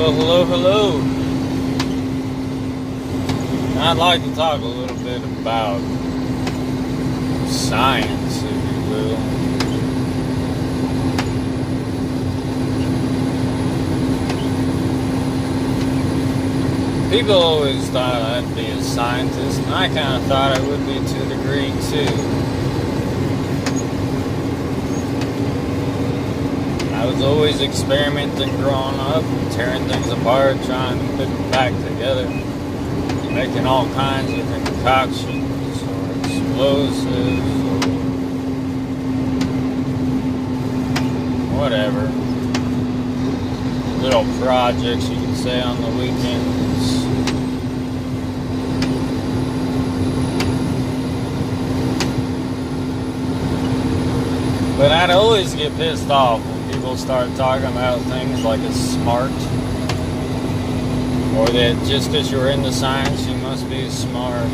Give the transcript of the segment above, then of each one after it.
Well, hello, hello. I'd like to talk a little bit about science, if you will. People always thought I'd be a scientist, and I kind of thought I would be to a degree, too. I was always experimenting growing up, tearing things apart, trying to put them back together, making all kinds of concoctions or explosives or whatever. Little projects, you could say, on the weekends. But I'd always get pissed off people start talking about things like it's smart, or that just because you're into science you must be smart,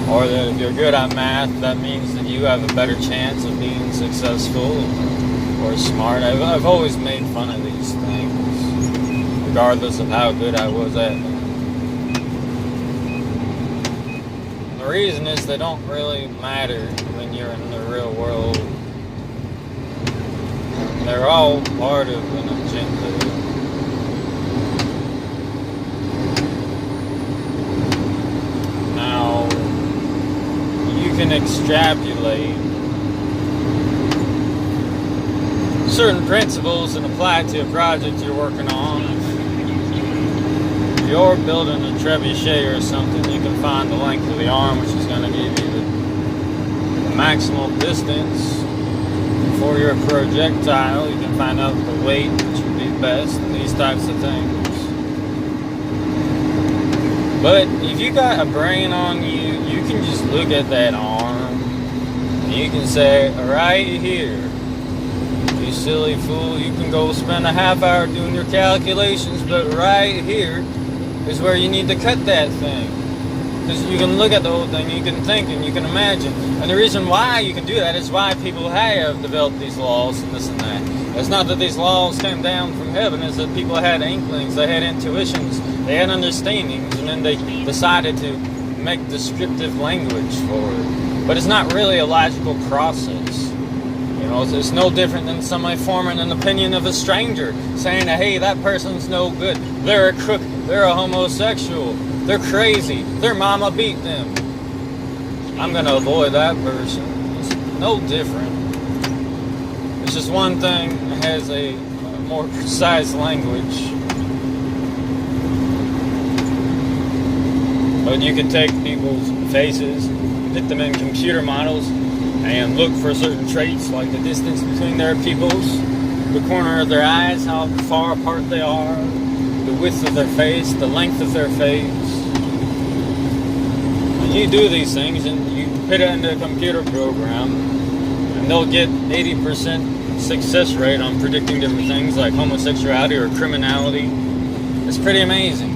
or that if you're good at math that means that you have a better chance of being successful or smart. I've always made fun of these things regardless of how good I was at them. The reason is they don't really matter when you're in the real world. They're all part of an agenda. Now, you can extrapolate certain principles and apply it to a project you're working on. If you're building a trebuchet or something, you can find the length of the arm, which is going to give you the maximal distance. For your projectile, you can find out the weight which would be best, and these types of things. But if you got a brain on you, you can just look at that arm and you can say, right here, you silly fool, you can go spend a half hour doing your calculations, but right here is where you need to cut that thing. Because you can look at the whole thing, you can think, and you can imagine. And the reason why you can do that is why people have developed these laws and this and that. It's not that these laws came down from heaven, it's that people had inklings, they had intuitions, they had understandings, and then they decided to make descriptive language for it. But it's not really a logical process. You know, it's no different than somebody forming an opinion of a stranger, saying, hey, that person's no good, they're a crook, they're a homosexual, they're crazy, their mama beat them. I'm going to avoid that person. It's no different. It's just one thing has a more precise language. But you can take people's faces, put them in computer models, and look for certain traits like the distance between their pupils, the corner of their eyes, how far apart they are, the width of their face, the length of their face. You do these things and you put it into a computer program and they'll get 80% success rate on predicting different things like homosexuality or criminality. It's pretty amazing.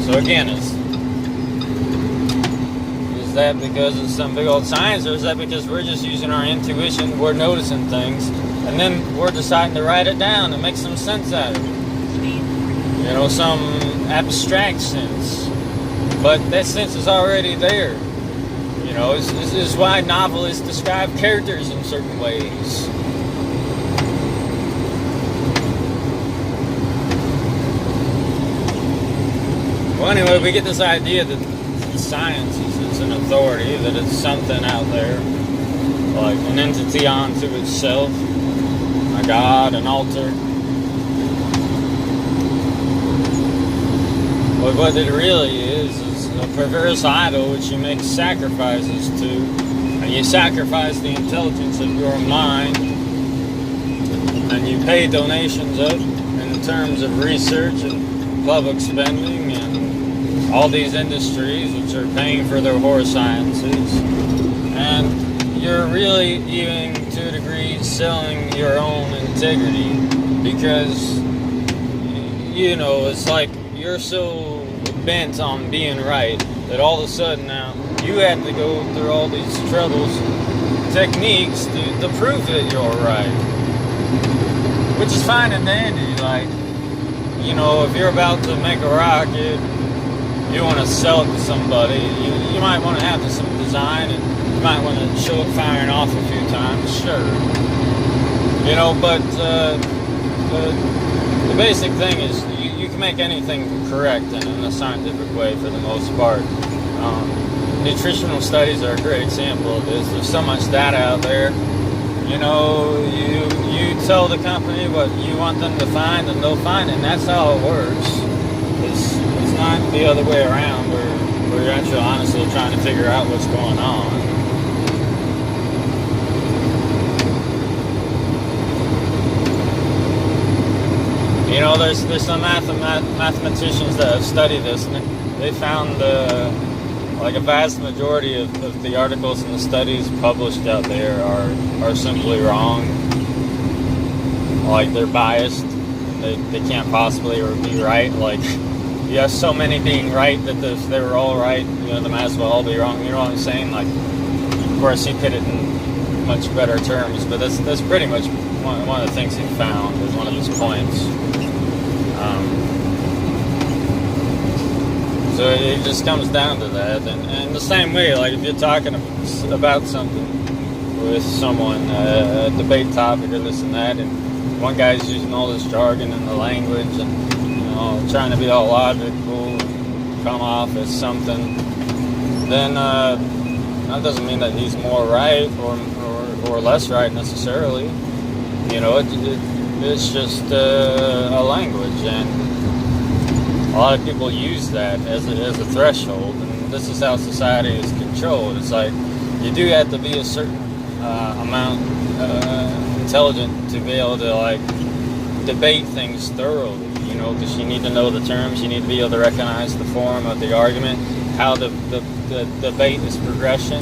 So again, is that because it's some big old science, or is that because we're just using our intuition, we're noticing things, and then we're deciding to write it down and make some sense out of it? You know, some abstract sense. But that sense is already there. You know, this is why novelists describe characters in certain ways. Well, anyway, we get this idea that science is an authority, that it's something out there, like an entity unto itself, a god, an altar. But what it really is a perverse idol which you make sacrifices to, and you sacrifice the intelligence of your mind, and you pay donations of in terms of research and public spending and all these industries which are paying for their horror sciences, and you're really even to a degree selling your own integrity, because you know, it's like you're so bent on being right that all of a sudden now you have to go through all these troubles, techniques to prove that you're right, which is fine and dandy. Like, you know, if you're about to make a rocket, you want to sell it to somebody, you might want to have some design, and you might want to show it firing off a few times, sure. You know, but the basic thing is you can make anything correct in a scientific way for the most part. Nutritional studies are a great example of this. There's so much data out there. You know, you tell the company what you want them to find, and they'll find it, and that's how it works. It's not the other way around where you're actually honestly trying to figure out what's going on. You know, there's some mathematicians that have studied this, and they found like a vast majority of the articles and the studies published out there are simply wrong. Like, they're biased. They can't possibly be right. Like, you have so many being right that they were all right. You know, they might as well all be wrong. You know what I'm saying? Like, of course, he put it in much better terms, but that's pretty much one of the things he found is one of his points. So it just comes down to that, and the same way, like if you're talking about something with someone, a debate topic or this and that, and one guy's using all this jargon and the language, and you know, trying to be all logical, and come off as something, then that doesn't mean that he's more right or less right necessarily. You know, it's just a language, and a lot of people use that as a threshold, and this is how society is controlled. It's like you do have to be a certain amount intelligent to be able to like debate things thoroughly, you know, because you need to know the terms, you need to be able to recognize the form of the argument, how the debate is progression,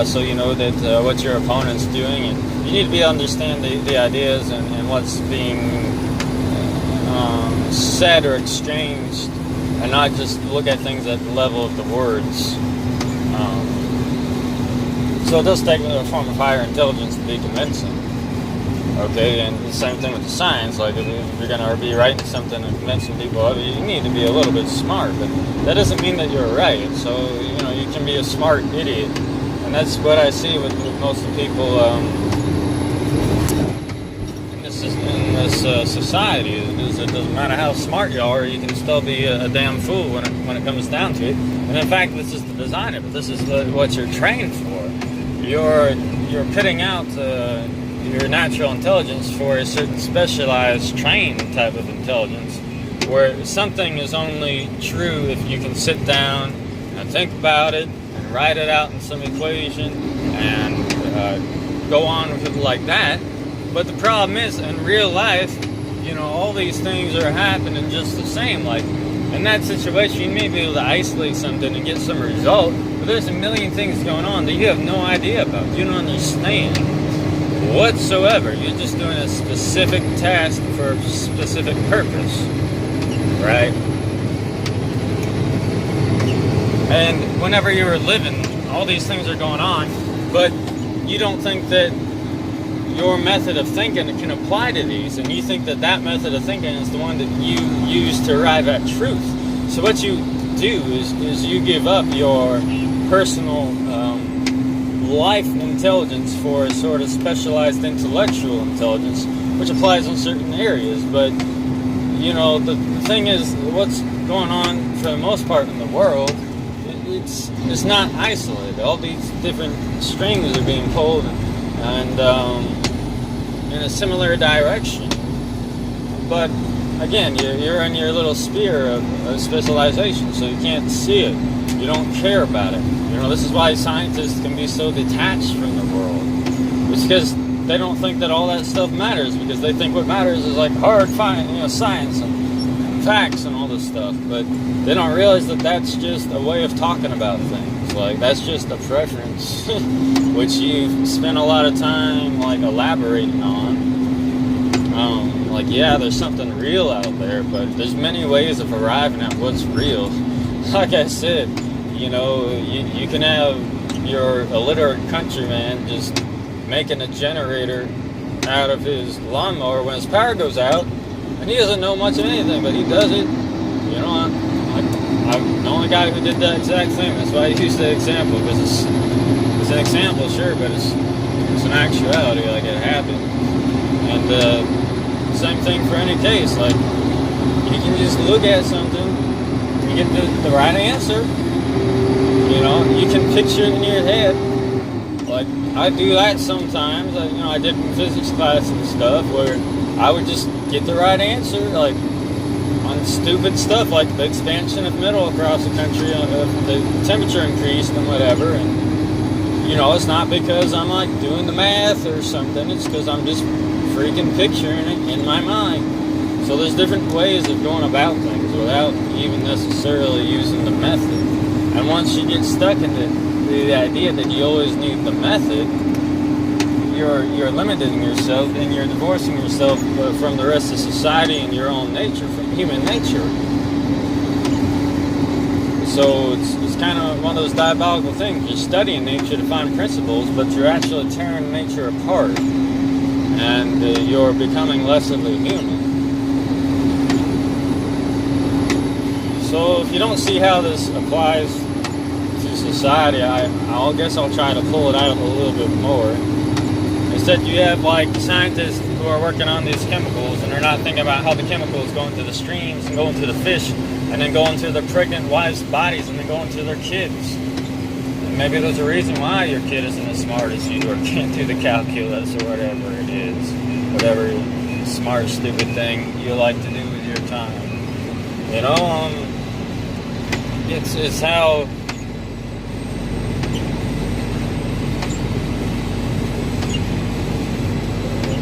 so you know that what your opponent's doing, and you need to be able to understand the ideas and what's being said or exchanged, and not just look at things at the level of the words. So it does take a form of higher intelligence to be convincing. Okay, and the same thing with the science. Like if you're going to be writing something and convincing people of it, you need to be a little bit smart, but that doesn't mean that you're right. So, you know, you can be a smart idiot, and that's what I see with most of the people in this society. Is it doesn't matter how smart you are, you can still be a damn fool when it comes down to it. And in fact, this is the design of it. This is what you're trained for. You're pitting out your natural intelligence for a certain specialized, trained type of intelligence, where something is only true if you can sit down and think about it and write it out in some equation and go on with it like that. But the problem is, in real life, you know, all these things are happening just the same. Like, in that situation, you may be able to isolate something and get some result, but there's a million things going on that you have no idea about. You don't understand whatsoever. You're just doing a specific task for a specific purpose, right? And whenever you're living, all these things are going on, but you don't think that your method of thinking can apply to these, and you think that method of thinking is the one that you use to arrive at truth. So what you do is you give up your personal life intelligence for a sort of specialized intellectual intelligence, which applies in certain areas. But you know, the thing is, what's going on for the most part in the world, it's not isolated. All these different strings are being pulled and in a similar direction. But again, you're in your little sphere of specialization, so you can't see it. You don't care about it. You know, this is why scientists can be so detached from the world. It's because they don't think that all that stuff matters, because they think what matters is like hard science and facts and all this stuff. But they don't realize that that's just a way of talking about things. Like, that's just a preference, which you spend a lot of time like elaborating on. Like, yeah, there's something real out there, but there's many ways of arriving at what's real. Like I said, you know, you can have your illiterate countryman just making a generator out of his lawnmower when his power goes out, And he doesn't know much of anything, but he does it. You know, I'm the only guy who did that exact thing. That's why I use the example, because it's an example, sure, but it's an actuality, like it happened. And same thing for any case. Like, you can just look at something, you get the right answer. You know, you can picture it in your head. Like, I do that sometimes. I did in physics class and stuff, where I would just get the right answer, like, on stupid stuff, like the expansion of metal across the country, the temperature increased and whatever. And, it's not because I'm, like, doing the math or something. It's because I'm just freaking picturing it in my mind. So there's different ways of going about things without even necessarily using the method. And once you get stuck in the idea that you always need the method, you're limiting yourself, and you're divorcing yourself from the rest of society and your own nature, from human nature. So it's kind of one of those diabolical things. You're studying nature to find principles, but you're actually tearing nature apart, and you're becoming less of a human. So if you don't see how this applies to society, I guess I'll try to pull it out a little bit more. Instead, you have, like, scientists who are working on these chemicals, and they're not thinking about how the chemicals go into the streams and go into the fish, and then go into their pregnant wives' bodies, and then go into their kids. And maybe there's a reason why your kid isn't as smart as you, or can't do the calculus, or whatever it is. Whatever smart, stupid thing you like to do with your time. It's how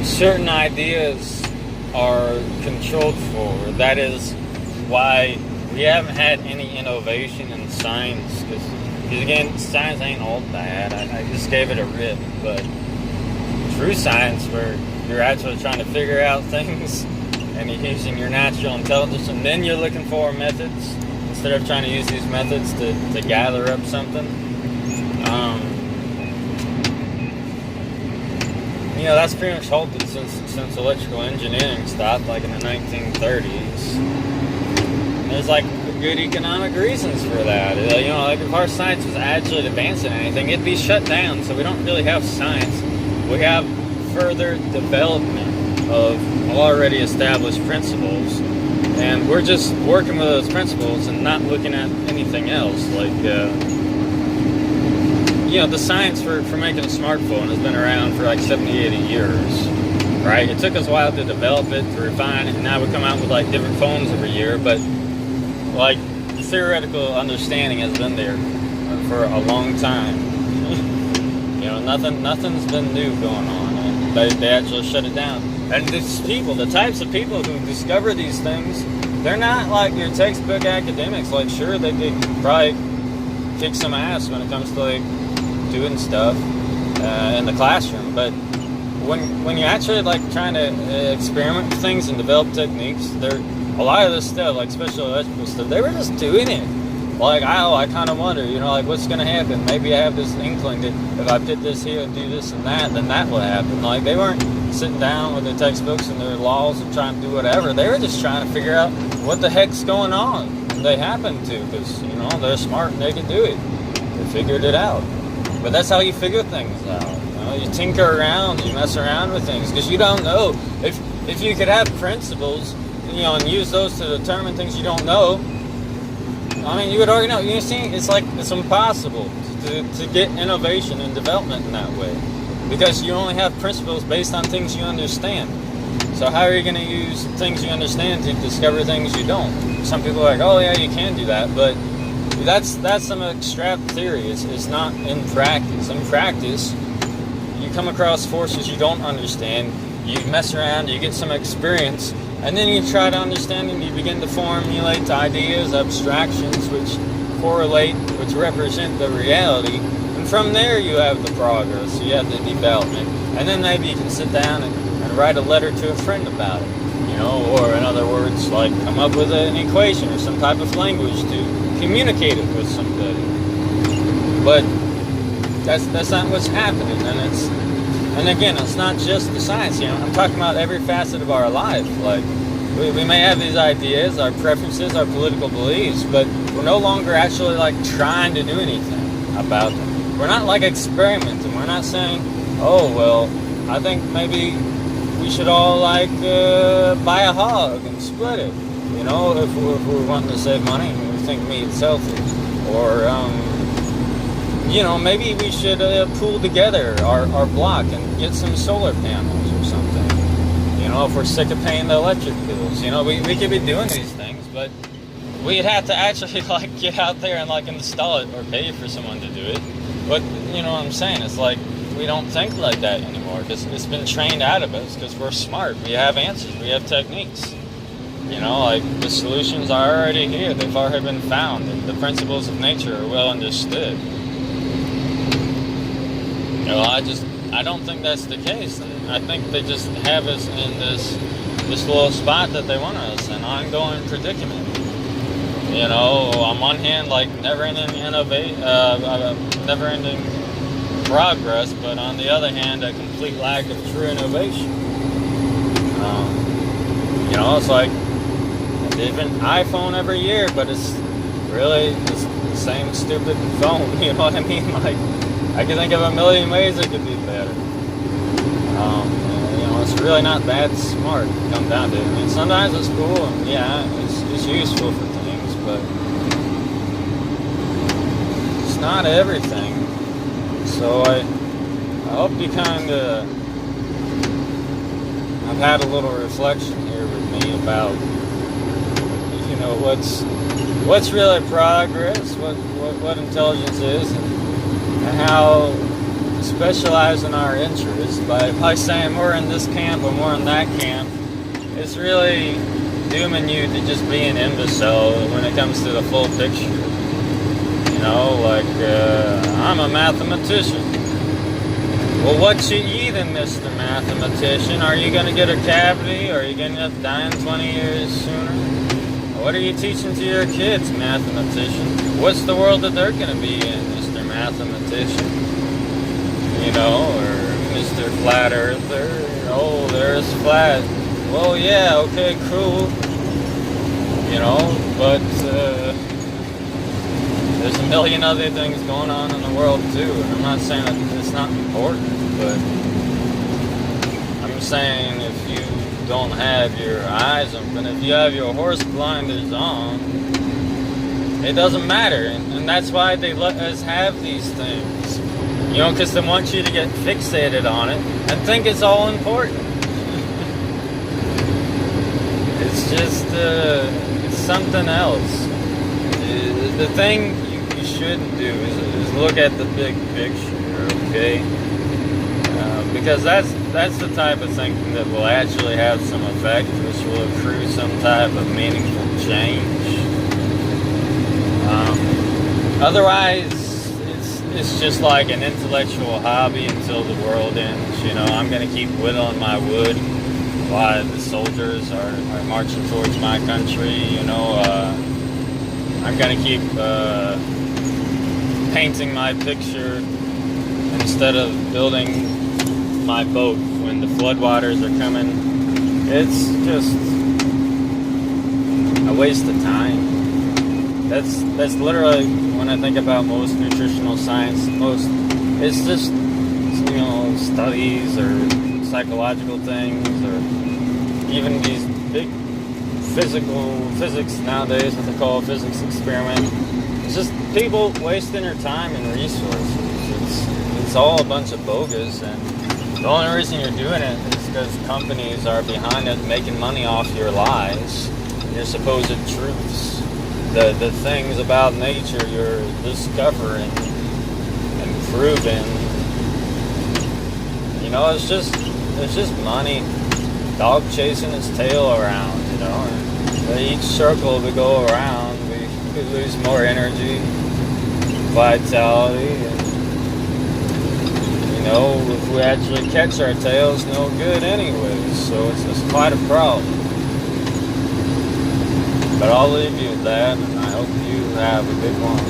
certain ideas are controlled for. That is why we haven't had any innovation in science. Because again, science ain't all bad. I just gave it a rip. But true science, where you're actually trying to figure out things and you're using your natural intelligence, and then you're looking for methods instead of trying to use these methods to gather up something. That's pretty much halted since electrical engineering stopped, like in the 1930s. There's, like, good economic reasons for that. Like, if our science was actually advancing anything, it'd be shut down. So we don't really have science. We have further development of already established principles, and we're just working with those principles and not looking at anything else. Like, the science for making a smartphone has been around for like 70, 80 years, right? It took us a while to develop it, to refine it, and now we come out with, like, different phones every year, but, like, the theoretical understanding has been there for a long time. Nothing's been new going on, and they actually shut it down. And these people, the types of people who discover these things, they're not like your textbook academics. Like, sure, they could probably kick some ass when it comes to, like, doing stuff in the classroom, but when you're actually, like, trying to experiment with things and develop techniques, a lot of this stuff, like special electrical stuff, they were just doing it. Like, I kind of wonder, like, what's going to happen? Maybe I have this inkling that if I put this here and do this and that, then that will happen. Like, they weren't sitting down with their textbooks and their laws and trying to do whatever. They were just trying to figure out what the heck's going on. And they happened to, because, they're smart and they can do it. They figured it out. But that's how you figure things out. You tinker around, you mess around with things, because you don't know. If you could have principles, and use those to determine things you don't know, you would already know. You see, it's impossible to get innovation and development in that way, because you only have principles based on things you understand. So how are you going to use things you understand to discover things you don't? Some people are like, oh yeah, you can do that, but that's some abstract theory. It's not in practice. In practice, you come across forces you don't understand, you mess around, you get some experience, and then you try to understand them. You begin to formulate ideas, abstractions, which correlate, which represent the reality. And from there you have the progress, you have the development. And then maybe you can sit down and write a letter to a friend about it. Or in other words, like, come up with an equation or some type of language to communicate it with somebody. But that's not what's happening. And again, it's not just the science. I'm talking about every facet of our life. Like, we may have these ideas, our preferences, our political beliefs, but we're no longer actually like trying to do anything about them. We're not like experimenting. We're not saying, oh, well, I think maybe we should all like buy a hog and split it. You know, if we're wanting to save money and we think meat's healthy. Or, you know, maybe we should pool together our block and get some solar panels or something. You know, if we're sick of paying the electric bills. You know, we could be doing these things, but we'd have to actually, like, get out there and, like, install it or pay for someone to do it. But, you know what I'm saying? It's like, we don't think like that anymore because it's been trained out of us because we're smart. We have answers. We have techniques. You know, like, the solutions are already here. They've already been found. The principles of nature are well understood. You know, I don't think that's the case. I think they just have us in this little spot that they want us, an ongoing predicament. You know, on one hand, like, never-ending never-ending progress, but on the other hand, a complete lack of true innovation. You know, it's like a different iPhone every year, but it's really the same stupid phone. You know what I mean? Like, I can think of a million ways it could be better. You know, it's really not that smart to come down to it. I mean, sometimes it's cool, and yeah, it's useful for things, but it's not everything. So I hope you kind of, I've had a little reflection here with me about, you know, what's really progress, what intelligence is, and how specializing our interests by saying we're in this camp and we're in that camp, it's really dooming you to just be an imbecile when it comes to the full picture. You know, like, I'm a mathematician. Well, what you eating, Mr. Mathematician? Are you going to get a cavity? Or are you going to end up dying 20 years sooner? What are you teaching to your kids, mathematician? What's the world that they're going to be in, Mr. Mathematician? You know, or Mr. Flat Earther? Oh, there's flat. Well, yeah, okay, cool. You know, but there's a million other things going on in the world too, and I'm not saying that it's not important, but I'm saying if you don't have your eyes open, if you have your horse blinders on, it doesn't matter, and that's why they let us have these things, you know, because they want you to get fixated on it and think it's all important. It's just, it's something else. The thing you shouldn't do is look at the big picture, okay? Because that's the type of thinking that will actually have some effect, which will accrue some type of meaningful change. Otherwise, it's just like an intellectual hobby until the world ends. You know, I'm going to keep whittling my wood while the soldiers are marching towards my country. You know, I'm going to keep painting my picture instead of building my boat when the floodwaters are coming. It's just a waste of time. That's literally, when I think about most nutritional science, it's just, you know, studies or psychological things, or even these big physics nowadays, what they call a physics experiment. It's just people wasting their time and resources. It's all a bunch of bogus, and the only reason you're doing it is because companies are behind it, making money off your lies, your supposed truths, the things about nature you're discovering and proving. You know, it's just money, dog chasing its tail around. You know, and each circle we go around, we lose more energy, vitality, and, you know, if we actually catch our tails, no good anyways, so it's quite a problem. But I'll leave you with that, and I hope you have a good one.